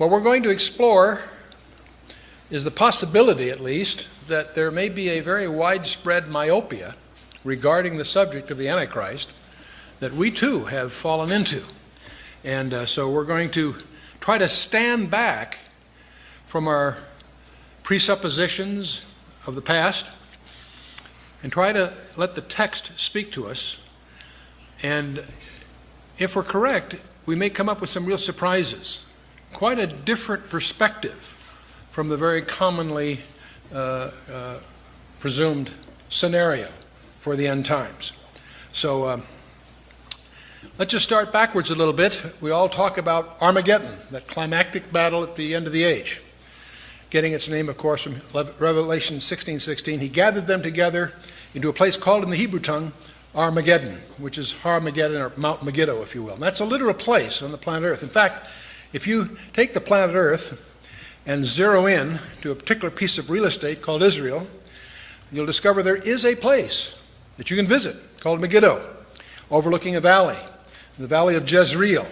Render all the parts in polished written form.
What we're going to explore is the possibility, at least, that there may be a very widespread myopia regarding the subject of the Antichrist that we too have fallen into. And so we're going to try to stand back from our presuppositions of the past and try to let the text speak to us. And if we're correct, we may come up with some real surprises. Quite a different perspective from the very commonly presumed scenario for the end times. So let's just start backwards a little bit. We all talk about Armageddon, that climactic battle at the end of the age, getting its name, of course, from Revelation 16:16. He gathered them together into a place called in the Hebrew tongue Armageddon, which is Har-Mageddon, or Mount Megiddo, if you will. And that's a literal place on the planet Earth. In fact, if you take the planet Earth and zero in to a particular piece of real estate called Israel, you'll discover there is a place that you can visit called Megiddo, overlooking a valley, the valley of Jezreel.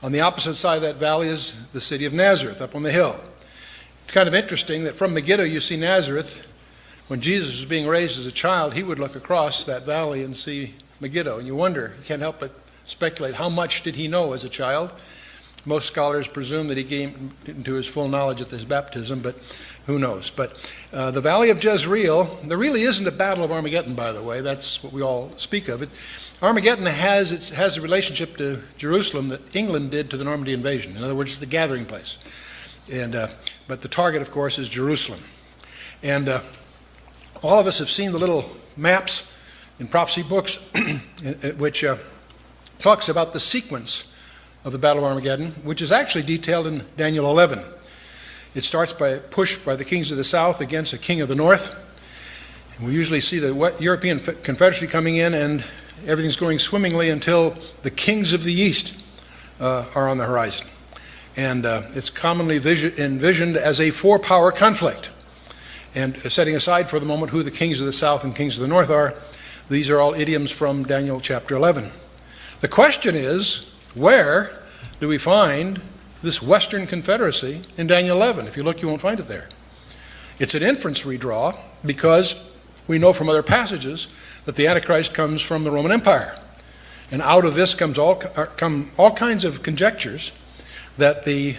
On the opposite side of that valley is the city of Nazareth up on the hill. It's kind of interesting that from Megiddo you see Nazareth. When Jesus was being raised as a child, he would look across that valley and see Megiddo. And you wonder, you can't help but speculate, how much did he know as a child? Most scholars presume that he came into his full knowledge at his baptism, but who knows. But the Valley of Jezreel, there really isn't a Battle of Armageddon, by the way. That's what we all speak of it. Armageddon has a relationship to Jerusalem that England did to the Normandy invasion. In other words, it's the gathering place. But the target, of course, is Jerusalem. And all of us have seen the little maps in prophecy books which talks about the sequence of the Battle of Armageddon, which is actually detailed in Daniel 11. It starts by a push by the kings of the south against a king of the north. And we usually see the European Confederacy coming in, and everything's going swimmingly until the kings of the east are on the horizon. And it's commonly envisioned as a four-power conflict. And setting aside for the moment who the kings of the south and kings of the north are, these are all idioms from Daniel chapter 11. The question is, where do we find this Western Confederacy in Daniel 11? If you look, you won't find it there. It's an inference we draw because we know from other passages that the Antichrist comes from the Roman Empire. And out of this come all kinds of conjectures that the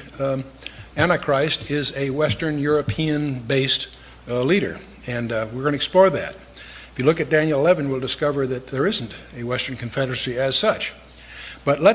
Antichrist is a Western European-based leader. And we're going to explore that. If you look at Daniel 11, we'll discover that there isn't a Western Confederacy as such. But let's